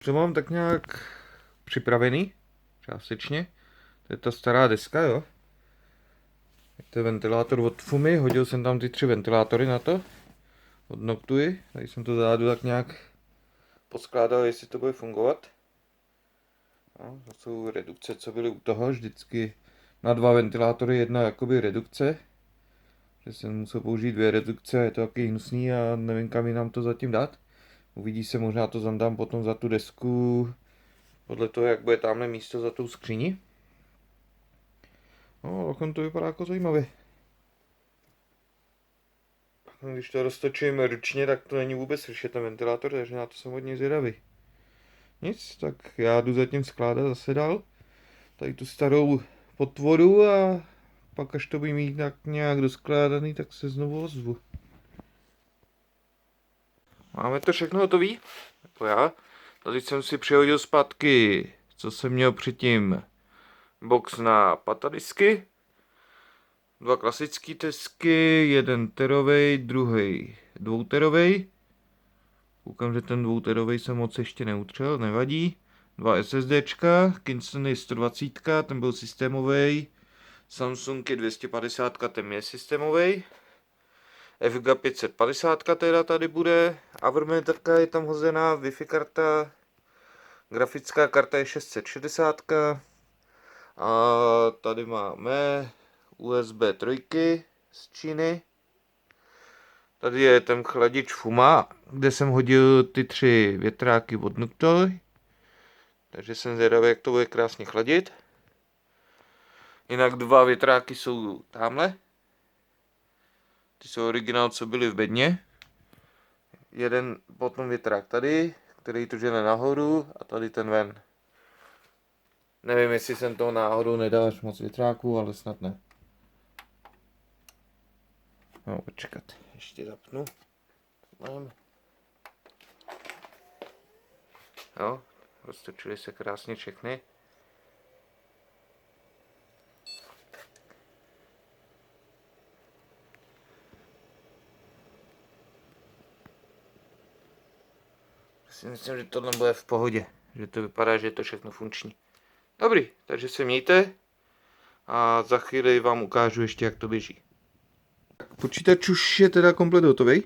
To mám tak nějak připravený, částečně. To je ta stará deska, jo. To je ventilátor od Fumy, hodil jsem tam ty 3 ventilátory na to. Od Noctui, tady jsem to zádu tak nějak poskládal, jestli to bude fungovat. No, to jsou redukce, co byly u toho, vždycky na 2 ventilátory jedna jakoby redukce. Že jsem musel použít 2 redukce, je to taky hnusný a nevím, kam jinam to zatím dát. Uvidí se, možná to zandám potom za tu desku, podle toho, jak bude tamhle místo za tou skříní. No, okon to vypadá jako zajímavě. Když to roztočím ručně, tak to není vůbec slyšet ten ventilátor, takže na to jsem hodně zvědavý. Nic, tak já jdu zatím skládat zase dál. Tady tu starou potvoru a pak až to budu mít tak nějak doskládaný, tak se znovu ozvu. Máme to všechno hotový? Jako já. Tady jsem si přihodil zpátky, co jsem měl předtím. Box na patadisky. 2 klasické desky, 1 terovej, druhý 2 terovej. Koukám, že ten 2 terovej jsem moc ještě neutřel, nevadí. 2 SSDčka, Kingston je 120, ten byl systémový. Samsung je 250, ten je systémový. FGA 550 teda tady bude. Avermeterka je tam hozená, Wi-Fi karta. Grafická karta je 660. A tady máme USB 3 z Číny. Tady je ten chladič Fuma, kde jsem hodil ty 3 větráky od Noctui. Takže jsem zvědavý, jak to bude krásně chladit. Jinak 2 větráky jsou tamhle. Ty jsou originál, co byly v bedně. Jeden potom větrák tady, který to žene nahoru, a tady ten ven. Nevím, jestli jsem toho náhodou nedal až moc větráků, ale snad ne. No, počkat, ještě zapnu. Jo, roztočily se krásně všechny. Myslím, že tohle bude v pohodě, že to vypadá, že je to všechno funkční. Dobrý, takže se mějte a za chvíli vám ukážu ještě, jak to běží. Počítač už je teda komplet hotový.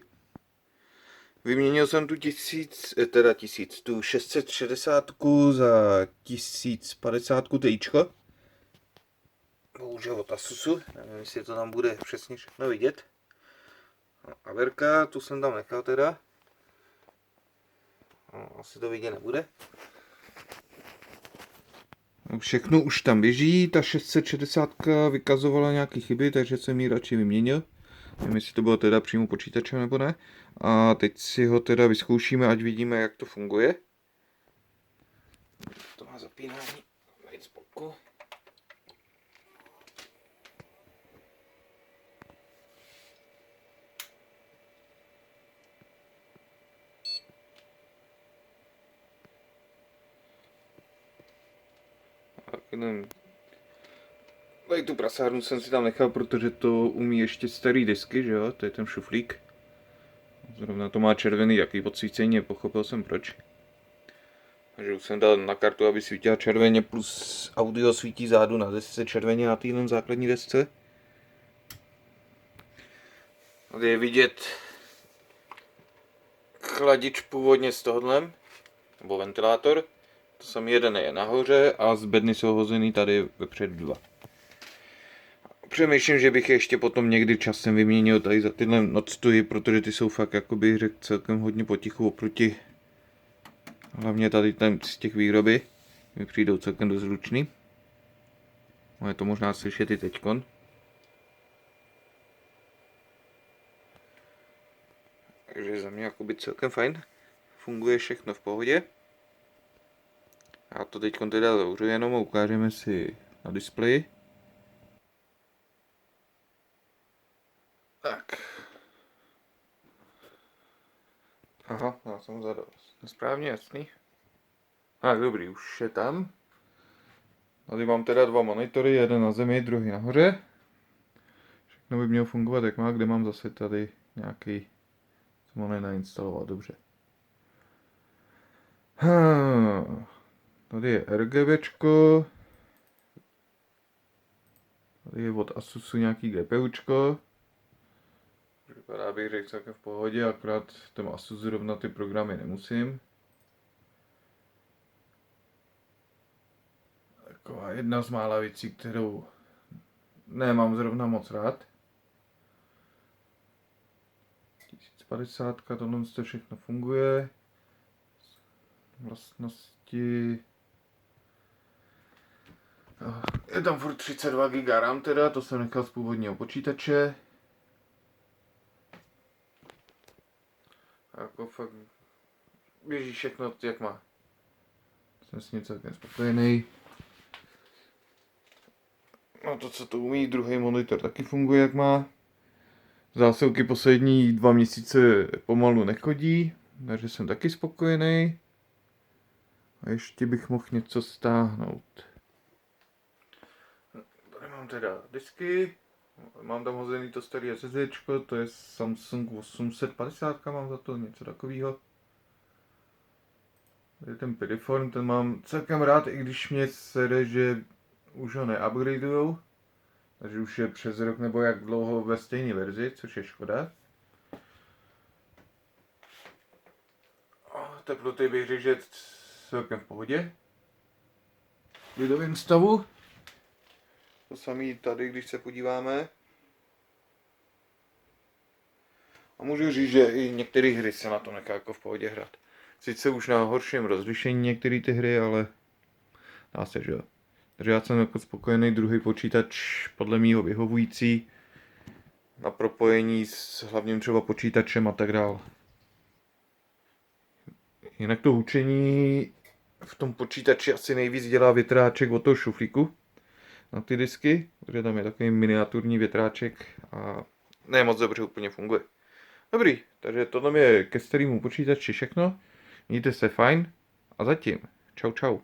Vyměnil jsem tu tu 660 za 1050 Tičko. Bohužel od Asusu, nevím, jestli to tam bude přesně všechno vidět. No, Averka, tu jsem tam nechal teda. No, asi to vidět nebude. Všechno už tam běží, ta 660 vykazovala nějaké chyby, takže jsem ji radši vyměnil. Nevím, jestli to bylo teda přímo počítačem nebo ne. A teď si ho teda vyzkoušíme, ať vidíme, jak to funguje. To má zapínání z boku. Tady tu prasárnu jsem si tam nechal, protože to umí ještě starý disky, že jo, to je ten šuflík. Zrovna to má červený jaký podsvícení, pochopil jsem proč. Takže už jsem dal na kartu, aby svítila červeně, plus audio svítí zádu na desce červeně na téhle základní desce. Tady je vidět chladič původně z tohohle, nebo ventilátor. To jsem jeden je nahoře a z bedny jsou hozený tady vepředu 2. Přemýšlím, že bych je ještě potom někdy časem vyměnil tady za tyhle Noctui, protože ty jsou fakt, jakoby řekl, celkem hodně potichu oproti. Hlavně tady ten z těch výroby mi přijdou celkem dost zručný. No, je to možná slyšet i teďkon. Takže za mě jakoby celkem fajn. Funguje všechno v pohodě. Já to teďkon teda zavřu jenom a ukážeme si na displeji. Tak. Aha, já jsem zadal. Správně, jasný. Tak dobrý, už je tam. Tady mám teda 2 monitory, jeden na zemi, druhý nahoře. Všechno by mělo fungovat jak má, kde mám zase tady nějaký, co mám nainstalovat, dobře. Tady je RGBčko. Tady je od Asusu nějaký GPUčko. Vypadá, bych řekl, celkem v pohodě, akorát ten Asus zrovna ty programy nemusím. Taková jedna z mála věcí, kterou nemám zrovna moc rád. 1050, tohle to všechno funguje. Vlastnosti. Je tam furt 32 GB RAM teda, to jsem nechal z původního počítače. Jako fakt běží všechno, jak má. Jsem s ním celkem spokojený. No to, co to umí, druhý monitor taky funguje, jak má. Zásilky poslední 2 měsíce pomalu nechodí, takže jsem taky spokojený. A ještě bych mohl něco stáhnout. Tady mám teda disky. Mám tam hozený to staré SSDčko, to je Samsung 850, mám za to něco takového. Tady ten Piriform, ten mám celkem rád, i když mě sere, že už ho neupgradeujou. Takže už je přes rok nebo jak dlouho ve stejné verzi, což je škoda. Teploty bych řekl, že celkem v pohodě. V lidovém stavu. To samé tady, když se podíváme. A můžu říct, že i některé hry se na to nechá jako v pohodě hrát. Sice už na horším rozlišení některé ty hry, ale dá se, že jo. Takže já jsem jako spokojený, druhý počítač podle mýho vyhovující na propojení s hlavním třeba počítačem a tak dále. Jinak to hučení v tom počítači asi nejvíc dělá větráček od toho šuflíku na ty disky, protože tam je takový miniaturní větráček a ne moc dobře úplně funguje. Dobrý, takže tohle je ke starému počítači všechno. Mějte se fajn a zatím. Čau čau.